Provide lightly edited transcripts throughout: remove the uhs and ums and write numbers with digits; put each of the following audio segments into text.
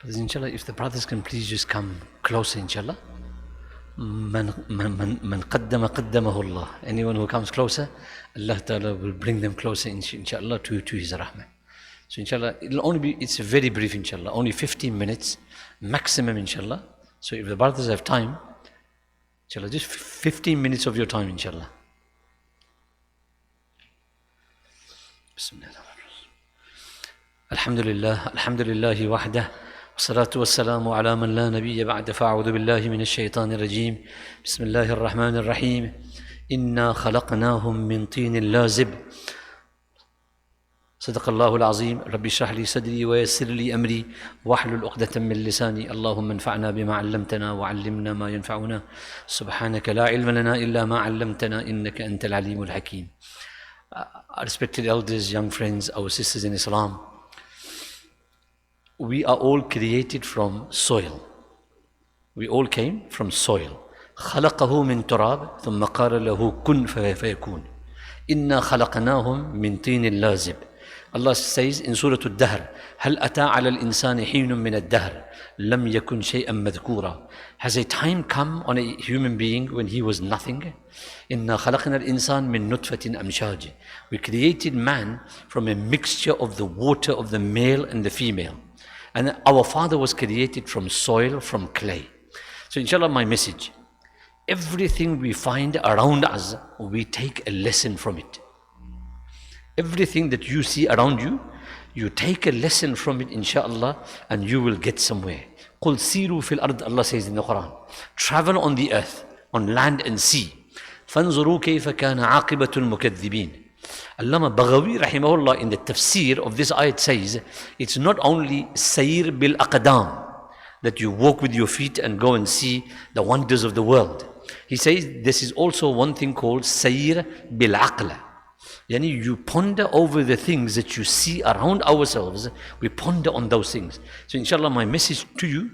But inshallah, if the brothers can please just come closer, inshallah. Man qaddama qaddamahu Allah. Anyone who comes closer, Allah Ta'ala will bring them closer, inshallah, to His rahmah. So inshallah, it'll only be, it's very brief, inshallah, only 15 minutes maximum, inshallah. So if the brothers have time, inshallah, just 15 minutes of your time, inshallah. Bismillah. Alhamdulillah, alhamdulillahi wahdah. والصلاة والسلام على من لا نبي بعد فأعوذ بالله من الشيطان الرجيم بسم الله الرحمن الرحيم إنا خلقناهم من طين لازب صدق الله العظيم ربي اشرح لي صدري ويسر لي أمري واحلل عقدة من لساني اللهم انفعنا بما علمتنا وعلمنا ما ينفعنا سبحانك لا علم لنا إلا ما علمتنا إنك أنت العليم الحكيم. Respected elders, young friends, our sisters in Islam, we are all created from soil. We all came from soil. خلقه من تراب ثم قال له كن فيكون. إنا خلقناهم من طين لازب. Allah says in Surah Al-Dahr, هل أتى على الإنسان حين من الدهر لم يكن شيئا مذكورا. Has a time come on a human being when he was nothing? إنا خلقنا الإنسان من نطفة أمشاج. We created man from a mixture of the water of the male and the female. And our father was created from soil, from clay. So inshallah, my message, everything we find around us, we take a lesson from it. Everything that you see around you, you take a lesson from it, inshallah, and you will get somewhere. قُلْ سِيرُوا فِي الْأَرْضِ, Allah says in the Quran. Travel on the earth, on land and sea. فَانْظُرُوا كَيْفَ كَانَ عَاقِبَةُ الْمُكَذِّبِينَ. Allama Baghawi rahimahullah in the tafsir of this ayat says, it's not only sayr bil aqdam, that you walk with your feet and go and see the wonders of the world. He says this is also one thing called sayr bil aqla. Yani you ponder over the things that you see around ourselves, we ponder on those things. So inshallah, my message to you,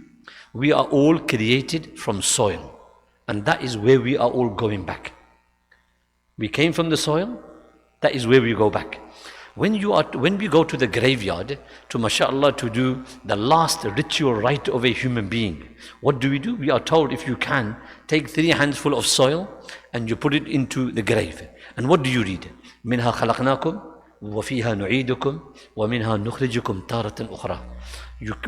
we are all created from soil, and that is where we are all going back. We came from the soil. That is where we go back. When we go to the graveyard to, mashallah, to do the last ritual rite of a human being, what do? We are told, if you can, take 3 handfuls of soil and you put it into the grave. And what do you read? منها خلقناكم وفيها نعيدكم ومنها نخرجكم تارة أخرى.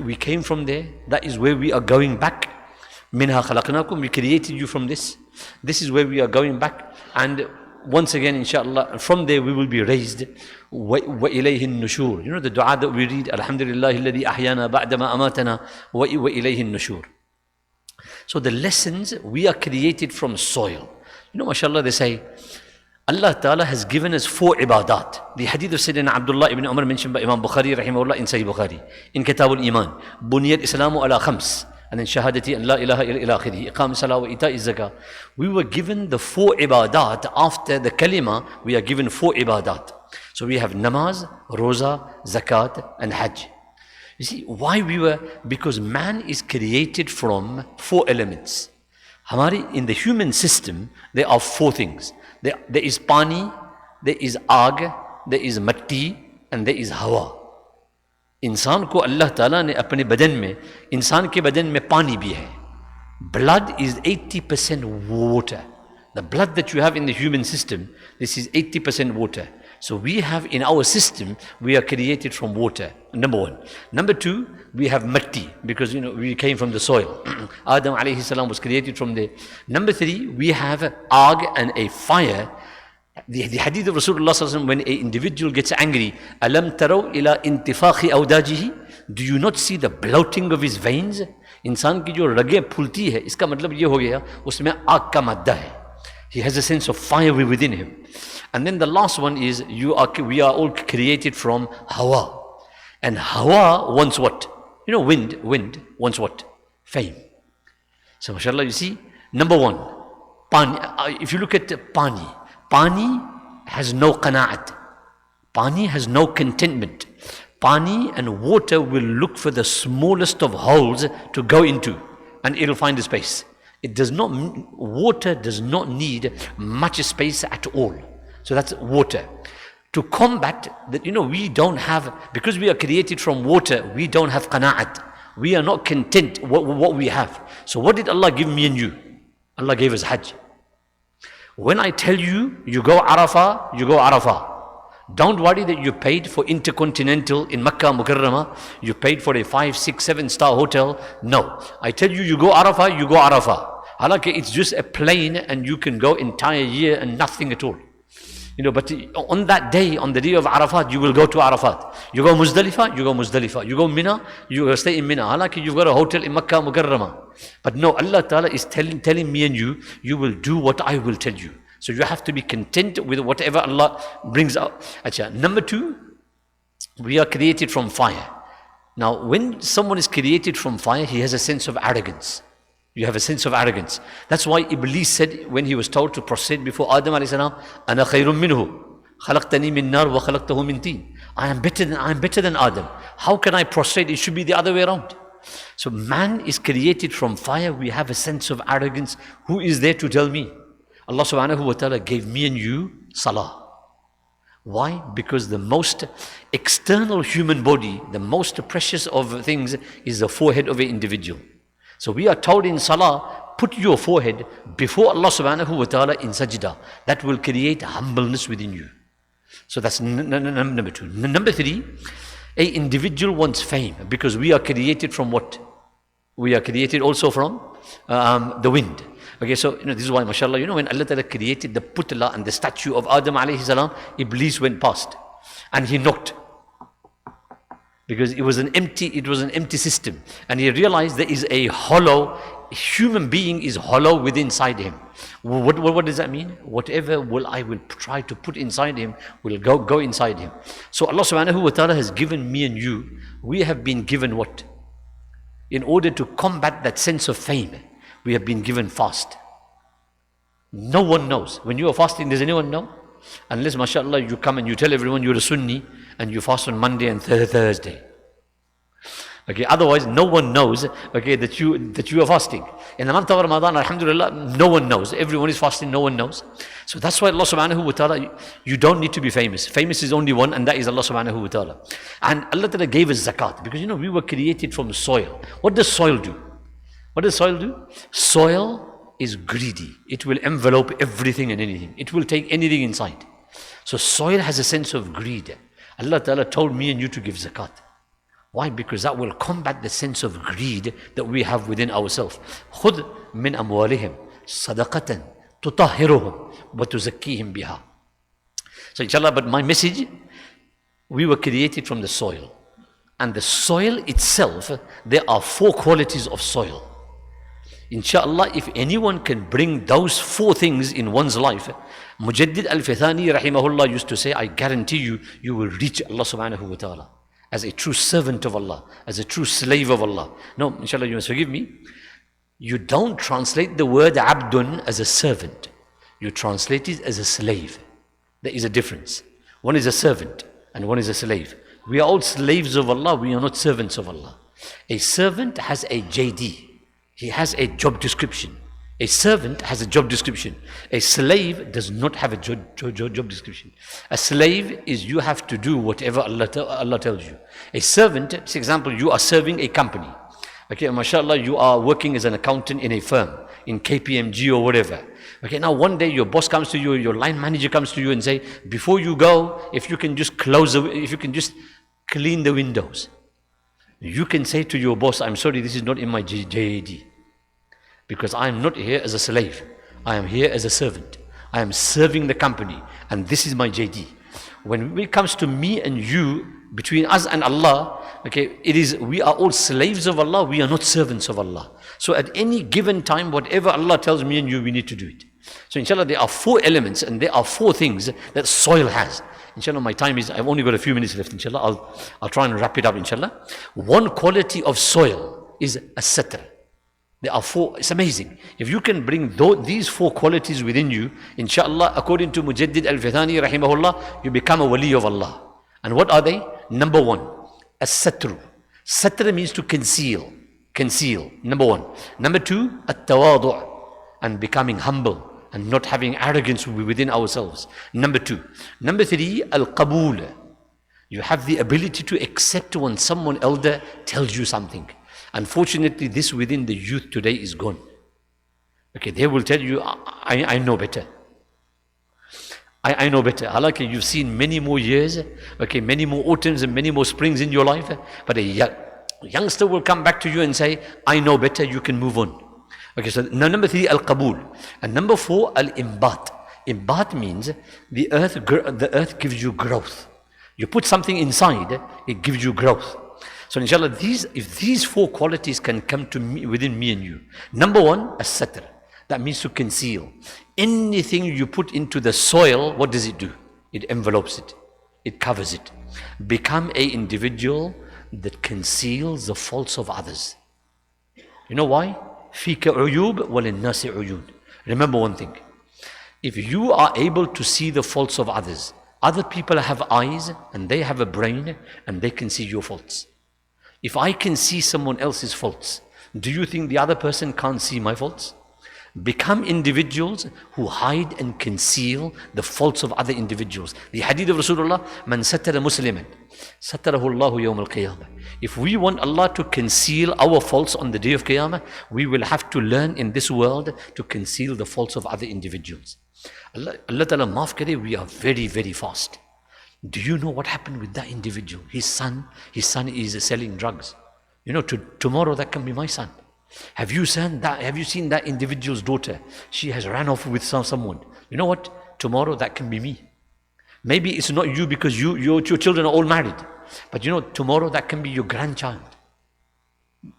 We came from there. That is where we are going back. منها خلقناكم, we created you from this. This is where we are going back. And once again, inshallah, from there we will be raised. وَإِلَيْهِ النُّشُورِ. You know the dua that we read, Alhamdulillah الَّذِي أَحْيَانَا بَعْدَمَا أَمَاتَنَا وَإِلَيْهِ النُّشُورِ. So the lessons, we are created from soil. You know, mashallah, they say, Allah Ta'ala has given us 4 ibadat. The hadith of Sayyidina Abdullah ibn Umar mentioned by Imam Bukhari, rahimahullah, in Sahih Bukhari, in Kitab al-Iman. بُنِيَ الْإِسْلَامُ عَلَى خَمْسٍ. And then shahadati an la ilaha illa akhiri, iqam salah wa ita'i zakah. We were given the 4 ibadat. After the kalima, we are given 4 ibadat. So we have namaz, roza, zakat and hajj. You see, why we were? Because man is created from 4 elements. In the human system, there are 4 things. There is pani, there is aag, there is matti, and there is hawa. इंसान को अल्लाह ताला ने अपने बदन में, इंसान के बदन में पानी भी है. Blood is 80% water. The blood that you have in the human system, this is 80% water. So we have in our system, we are created from water, number 1. Number 2, we have matti, because we came from the soil. Adam alayhi salam was created from there. Number 3, we have aag and a fire. The hadith of Rasulullah sallallahu alaihi wasallam, when an individual gets angry, alam taraw ila intifakhi awdajihi, do you not see the bloating of his veins? इंसान की जो रगें फूलती है, इसका मतलब ये हो गया उसमें आग का मादा है. He has a sense of fire within him. And then the last one is, we are all created from hawa. And hawa wants what? Wind wants what? Fame. So mashallah, you see, number 1, pani. If you look at pani has no qana'at. Pani has no contentment. Pani and water will look for the smallest of holes to go into, and it'll find a space. Water does not need much space at all. So that's water. To combat that, we don't have, because we are created from water, we don't have qana'at. We are not content what we have. So what did Allah give me and you? Allah gave us Hajj. When I tell you, you go Arafah, you go Arafah. Don't worry that you paid for Intercontinental in Makkah Mukarramah. You paid for a 5, 6, 7-star hotel. No. I tell you, you go Arafah, you go Arafah. Halaki, it's just a plane and you can go entire year and nothing at all. But on that day, on the day of Arafat, you will go to Arafat. You go Muzdalifah, you go Muzdalifah. You go Mina, you stay in Mina. Halaki, you've got a hotel in Makkah Mukarramah. But no, Allah Ta'ala is telling me and you will do what I will tell you. So you have to be content with whatever Allah brings out. Number 2, we are created from fire. Now, when someone is created from fire, he has a sense of arrogance. You have a sense of arrogance. That's why Iblis said when he was told to prostrate before Adam alayhi salam, "Ana khayrun minhu, khalaqtani min nar wa khalaqtahu min teen." I am better than Adam. How can I prostrate? It should be the other way around. So man is created from fire. We have a sense of arrogance. Who is there to tell me? Allah subhanahu wa ta'ala gave me and you salah. Why? Because the most external human body, the most precious of things is the forehead of an individual. So we are told in salah, put your forehead before Allah subhanahu wa ta'ala in sajda. That will create humbleness within you. So that's number 2. Number 3, an individual wants fame because we are created from what? We are created also from the wind. Okay, so this is why, mashallah, when Allah Ta'ala created the putla and the statue of Adam alayhi salam, Iblis went past and he knocked. Because it was an empty system. And he realized there is a hollow, human being is hollow within inside him. What does that mean? Whatever I will try to put inside him will go inside him. So Allah subhanahu wa ta'ala has given me and you, we have been given what? In order to combat that sense of fame, we have been given fast. No one knows. When you are fasting, does anyone know? Unless, mashallah, you come and you tell everyone you're a Sunni and you fast on Monday and Thursday. Okay, otherwise no one knows, okay, that you are fasting. In the month of Ramadan, alhamdulillah, no one knows. Everyone is fasting, no one knows. So that's why Allah subhanahu wa ta'ala, you don't need to be famous. Famous is only one, and that is Allah subhanahu wa ta'ala. And Allah ta'ala gave us zakat, because we were created from soil. What does soil do? What does soil do? Soil is greedy. It will envelope everything and anything. It will take anything inside. So soil has a sense of greed. Allah Ta'ala told me and you to give zakat. Why? Because that will combat the sense of greed that we have within ourselves. خُذْ مِنْ أَمْوَالِهِمْ صَدَقَةً تُطَهِّرُهُمْ وَتُزَكِّيهِمْ بِهَا. So inshallah, but my message, we were created from the soil. And the soil itself, there are 4 qualities of soil. Inshallah, if anyone can bring those 4 things in one's life, Mujaddid al-Fithani rahimahullah used to say, I guarantee you, you will reach Allah subhanahu wa ta'ala as a true servant of Allah, as a true slave of Allah. No, inshallah, you must forgive me. You don't translate the word abdun as a servant. You translate it as a slave. There is a difference. One is a servant and one is a slave. We are all slaves of Allah, we are not servants of Allah. A servant has a JD. He has a job description. A servant has a job description. A slave does not have a job description. A slave is you have to do whatever Allah tells you. A servant, for example, you are serving a company. Okay, mashallah, you are working as an accountant in a firm, in KPMG or whatever. Okay, now one day your boss comes to you, your line manager comes to you and say, before you go, if you can just clean the windows. You can say to your boss, I'm sorry, this is not in my JD. Because I am not here as a slave. I am here as a servant. I am serving the company. And this is my JD. When it comes to me and you, between us and Allah, okay, we are all slaves of Allah. We are not servants of Allah. So at any given time, whatever Allah tells me and you, we need to do it. So inshallah, there are 4 elements and there are 4 things that soil has. Inshallah, my time is, I've only got a few minutes left, inshallah. I'll try and wrap it up, inshallah. One quality of soil is a satr. There are 4, it's amazing. If you can bring these 4 qualities within you, inshallah, according to Mujaddid al-Fithani rahimahullah, you become a wali of Allah. And what are they? Number 1, as-satru. Satr means to conceal. Conceal, number 1. Number 2, at-tawadu', and becoming humble and not having arrogance within ourselves. Number 2. Number 3, al-qabul. You have the ability to accept when someone elder tells you something. Unfortunately, this within the youth today is gone. Okay, they will tell you, I know better. I know better. Halaki, you've seen many more years, okay, many more autumns and many more springs in your life, but a youngster will come back to you and say, I know better, you can move on. Okay, so now number 3, al-qabul. And number 4, al-imbat. Imbat means the earth gives you growth. You put something inside, it gives you growth. So inshallah, if these 4 qualities can come to me, within me and you. Number 1, as-satr. That means to conceal. Anything you put into the soil, what does it do? It envelopes it. It covers it. Become an individual that conceals the faults of others. You know why? فِيكَ عُيُوبْ وَلِلنَّاسِ عُيُونَ. Remember one thing. If you are able to see the faults of others, other people have eyes and they have a brain and they can see your faults. If I can see someone else's faults, do you think the other person can't see my faults? Become individuals who hide and conceal the faults of other individuals. The hadith of Rasulullah, Man satara musliman, satarahu Allahu yawm al-qiyamah. If we want Allah to conceal our faults on the day of Qiyamah, we will have to learn in this world to conceal the faults of other individuals. Allah Ta'ala maaf kare, we are very, very fast. Do you know what happened with that individual? His son is selling drugs. You know, tomorrow that can be my son. Have you seen that individual's daughter? She has ran off with someone. You know what? Tomorrow that can be me. Maybe it's not you because your children are all married. But you know, tomorrow that can be your grandchild.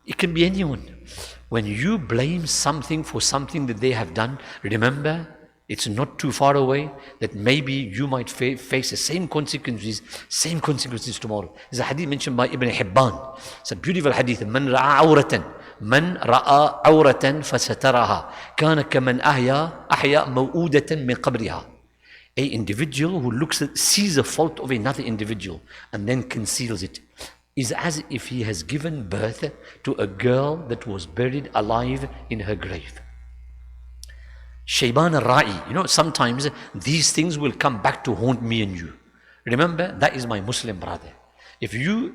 It can be anyone. When you blame something for something that they have done, remember, it's not too far away that maybe you might face the same consequences tomorrow. There's a hadith mentioned by Ibn Hibban. It's a beautiful hadith. Man ra'a awratan fasataraha kana kaman ahya maw'udatan min qabriha. A individual who sees a fault of another individual and then conceals it is as if he has given birth to a girl that was buried alive in her grave. Shayban al-Ra'i. You know, sometimes these things will come back to haunt me and you. Remember, that is my Muslim brother. If you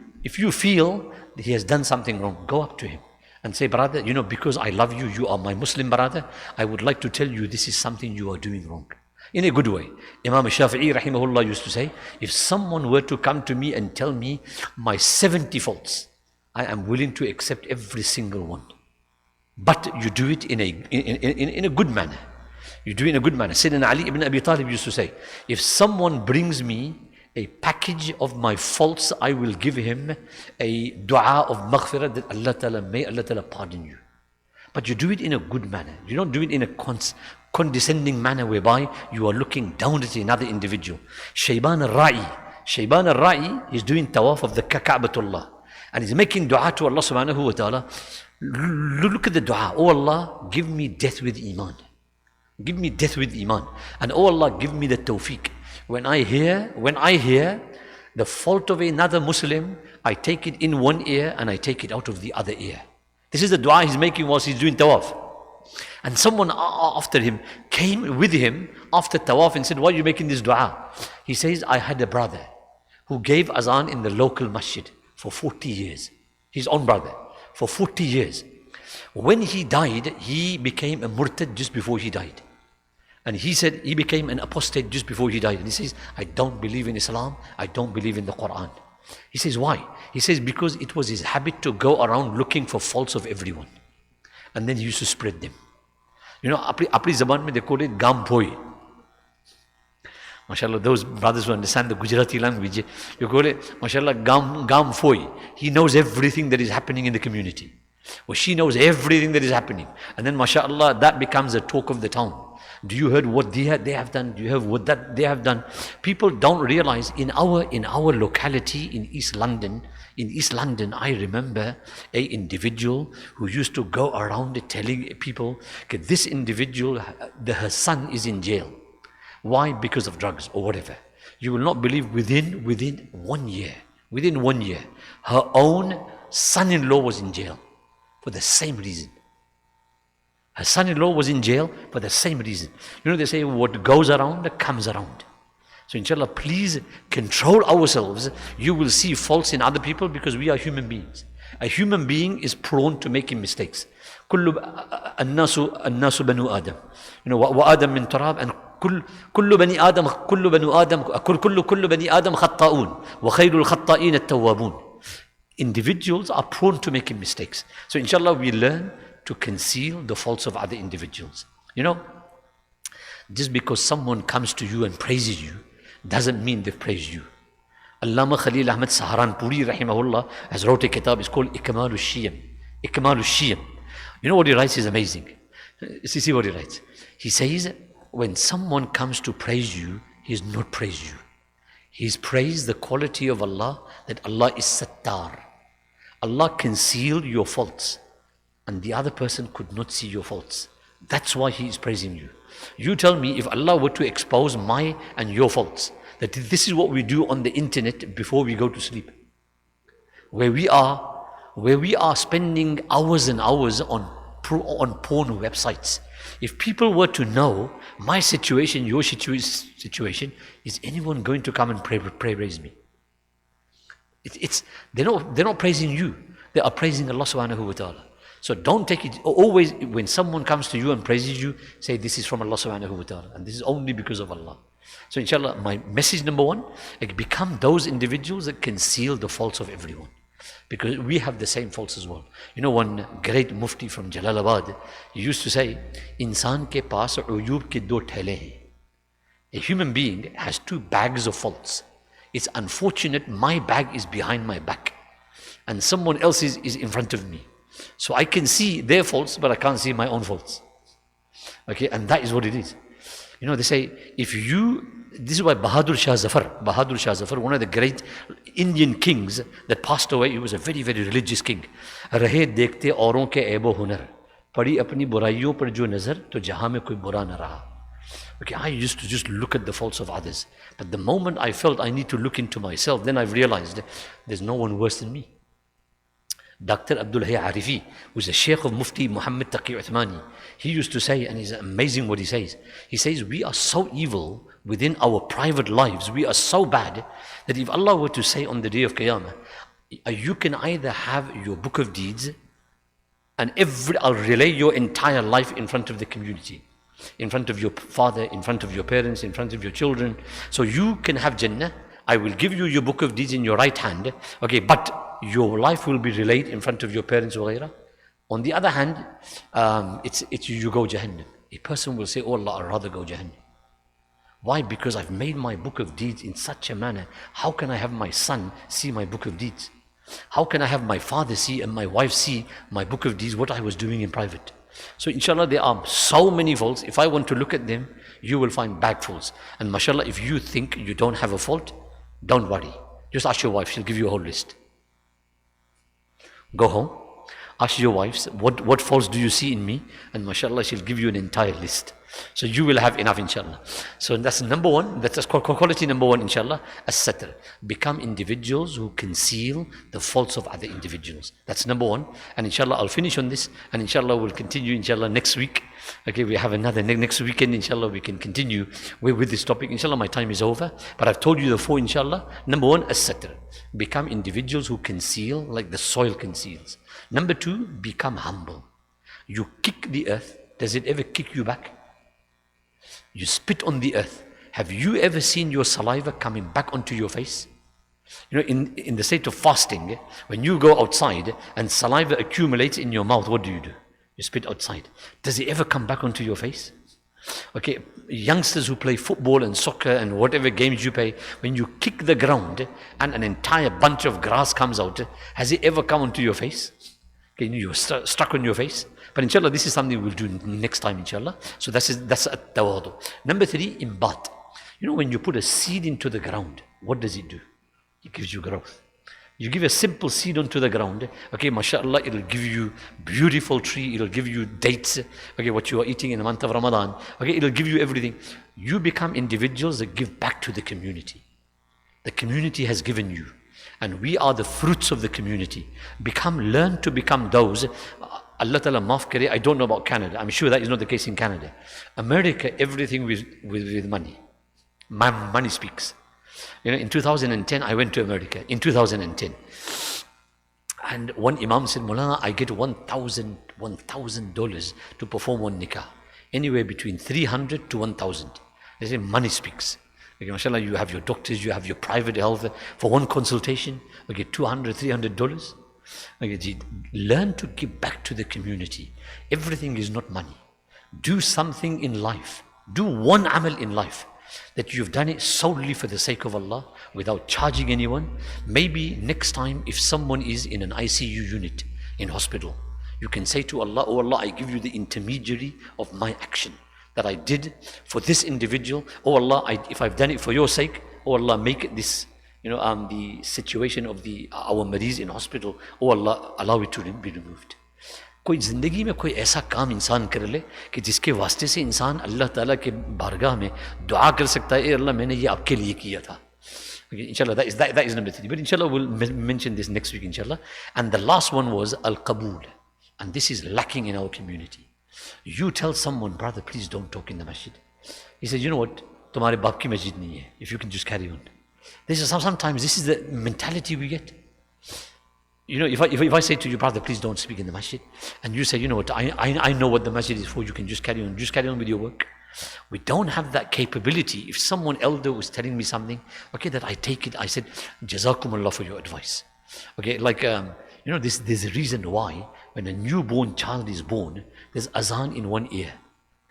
feel that he has done something wrong, go up to him and say, brother, you know, because I love you, you are my Muslim brother, I would like to tell you this is something you are doing wrong. In a good way. Imam Shafi'i rahimahullah used to say, if someone were to come to me and tell me my 70 faults, I am willing to accept every single one. But you do it in a good manner. You do it in a good manner. Sayyidina Ali ibn Abi Talib used to say, if someone brings me a package of my faults, I will give him a dua of maghfirah that may Allah Ta'ala pardon you. But you do it in a good manner. You don't do it in a condescending manner whereby you are looking down at another individual. Shayban al-Ra'i is doing tawaf of the Ka'batullah. And he's making dua to Allah subhanahu wa ta'ala. Look at the dua. Oh Allah, give me death with iman. Give me death with iman. And oh Allah, give me the tawfiq. When I hear the fault of another Muslim, I take it in one ear and I take it out of the other ear. This is the dua he's making whilst he's doing tawaf. And someone after him came with him after tawaf and said, why are you making this dua? He says, I had a brother who gave azan in the local masjid for 40 years. His own brother, for 40 years. When he died, he became a murtad just before he died. And he said he became an apostate just before he died. And he says, I don't believe in Islam, I don't believe in the Quran. He says, why? He says, because it was his habit to go around looking for faults of everyone. And then he used to spread them. You know, apni zaban mein they call it gam phoi. MashaAllah, those brothers who understand the Gujarati language, you call it, MashaAllah, gam phoi. He knows everything that is happening in the community. Or she knows everything that is happening. And then, MashaAllah, that becomes a talk of the town. Do you heard what they have done? Do you hear what that they have done? People don't realize in our locality in East London, I remember an individual who used to go around telling people, okay, this individual, her son is in jail. Why? Because of drugs or whatever. You will not believe within 1 year, her own son-in-law was in jail for the same reason. Her son-in-law was in jail for the same reason. You know, they say what goes around comes around. So inshallah, please control ourselves. You will see faults in other people because we are human beings. A human being is prone to making mistakes. كل الناس بنو آدم. وآدم من تراب, and كل بني آدم كل بني آدم خطاؤون وخير الخطائين التوابون. Individuals are prone to making mistakes. So inshallah we learn to conceal the faults of other individuals. Just because someone comes to you and praises you doesn't mean they've praised you. Allama Khalil Ahmad Saharanpuri rahimahullah has wrote a kitab, it's called Ikmalul Shiyam. Ikmalul Shiyam. You know what he writes is amazing. See what he writes. He says, when someone comes to praise you, he's not praised you. He's praised the quality of Allah, that Allah is Sattar. Allah concealed your faults, and the other person could not see your faults. That's why he is praising you. You tell me, if Allah were to expose my and your faults, that this is what we do on the internet before we go to sleep, where we are spending hours and hours on porn websites. If people were to know my situation, your situation, is anyone going to come and praise me? They're not praising you. They are praising Allah subhanahu wa ta'ala. So don't take it, always when someone comes to you and praises you, say this is from Allah subhanahu wa ta'ala, and this is only because of Allah. So inshallah, my message number one, become those individuals that conceal the faults of everyone. Because we have the same faults as well. One great mufti from Jalalabad, he used to say, Insan ke paas uyub ke do thele hain. A human being has two bags of faults. It's unfortunate my bag is behind my back and someone else is in front of me. So I can see their faults, but I can't see my own faults. Okay, and that is what it is. They say, this is why Bahadur Shah Zafar, one of the great Indian kings that passed away, he was a very, very religious king. Rahe dekhte auron ke aibo hunar, padi apni buraiyon par jo nazar, to jahan mein koi bura na raha. Okay, I used to just look at the faults of others. But the moment I felt I need to look into myself, then I've realized there's no one worse than me. Dr. Abdul Hayy Arifi, who's a Shaykh of Mufti Muhammad Taqi Uthmani, he used to say, and it's amazing what he says. He says, we are so evil within our private lives, we are so bad, that if Allah were to say on the day of Qiyamah, you can either have your book of deeds, and I'll relay your entire life in front of the community, in front of your father, in front of your parents, in front of your children. So you can have Jannah. I will give you your book of deeds in your right hand, okay, but your life will be relayed in front of your parents or ghaira. On the other hand, you go Jahannam. A person will say, oh Allah, I'd rather go Jahannam. Why? Because I've made my book of deeds in such a manner. How can I have my son see my book of deeds? How can I have my father see and my wife see my book of deeds, what I was doing in private? So inshallah, there are so many faults. If I want to look at them, you will find bad faults. And mashallah, if you think you don't have a fault, don't worry. Just ask your wife, she'll give you a whole list. Go home, ask your wives, what faults do you see in me? And mashallah, she'll give you an entire list. So you will have enough, inshallah. So that's number one, that's quality number one, inshallah, as-satr. Become individuals who conceal the faults of other individuals. That's number one. And inshallah, I'll finish on this, and inshallah, we'll continue, inshallah, next week. Okay, we have another next weekend, inshallah, we can continue with this topic. Inshallah, my time is over, but I've told you the four, inshallah. Number one, as-satr. Become individuals who conceal like the soil conceals. Number two, become humble. You kick the earth, does it ever kick you back? You spit on the earth. Have you ever seen your saliva coming back onto your face? In the state of fasting, when you go outside and saliva accumulates in your mouth, what do? You spit outside. Does it ever come back onto your face? Okay, youngsters who play football and soccer and whatever games you play, when you kick the ground and an entire bunch of grass comes out, has it ever come onto your face? Okay, you're stuck on your face. But inshallah, this is something we'll do next time, inshallah. So that's at-tawadu. Number three, imbat. When you put a seed into the ground, what does it do? It gives you growth. You give a simple seed onto the ground, okay, mashallah, it'll give you beautiful tree, it'll give you dates, okay, what you are eating in the month of Ramadan, okay, it'll give you everything. You become individuals that give back to the community. The community has given you, and we are the fruits of the community. Learn to become those. Allah Ta'ala maaf kare, I don't know about Canada. I'm sure that is not the case in Canada. America, everything with money. Money speaks. In 2010, I went to America. In 2010, And one Imam said, Maulana, I get $1,000 to perform one nikah. Anywhere between 300 to 1,000. They say money speaks. Okay, mashallah, you have your doctors, you have your private health. For one consultation, okay, $200, $300. Okay, learn to give back to the community. Everything is not money. Do something in life. Do one amal in life that you've done it solely for the sake of Allah without charging anyone. Maybe next time if someone is in an ICU unit in hospital, you can say to Allah, oh Allah, I give you the intermediary of my action that I did for this individual. Oh Allah, if I've done it for your sake, oh Allah, make it this, the situation of our mareez in hospital, oh Allah, allow it to be removed. कोई ज़िंदगी में कोई ऐसा काम इंसान कर ले कि जिसके वास्ते से इंसान अल्लाह ताला के बारगाह में दुआ कर सकता है, ए अल्लाह मैंने ये आपके लिए किया था. Okay, inshallah, that is number 3. But inshallah we'll mention this next week, inshallah. And the last one was al-qabul. And this is lacking in our community. You tell someone, brother, please don't talk in the masjid. He says, you know what, तुम्हारे बाप की masjid नहीं है. If you can just carry on. Sometimes this is the mentality we get. If I say to you, brother, please don't speak in the masjid, and you say, you know what, I know what the masjid is for, you can just carry on with your work. We don't have that capability. If someone elder was telling me something, okay, that I take it, I said, Jazakumullah for your advice. Okay, like, there's a reason why when a newborn child is born, there's azan in one ear,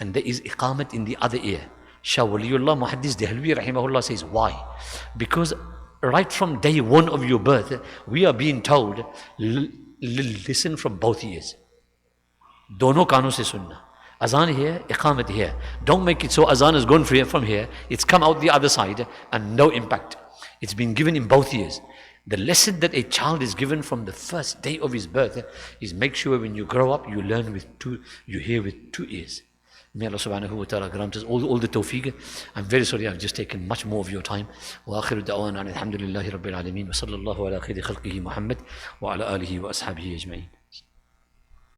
and there is iqamat in the other ear. Shah Waliullah Muhaddis Dehlvi Rahimahullah says, why? Because right from day one of your birth, we are being told, listen from both ears. Dono kanon se sunna. Azan here, iqamat here. Don't make it so azan has gone from here, it's come out the other side and no impact. It's been given in both ears. The lesson that a child is given from the first day of his birth is make sure when you grow up, you hear with 2 ears. May Allah subhanahu wa ta'ala grant us all the tawfiq. I'm very sorry I've just taken much more of your time. Wa akhiru da'wana alhamdulillahi rabbil alameen wa sallallahu ala khayri khalqihi Muhammad wa ala alihi wa ashabihi ajma'in.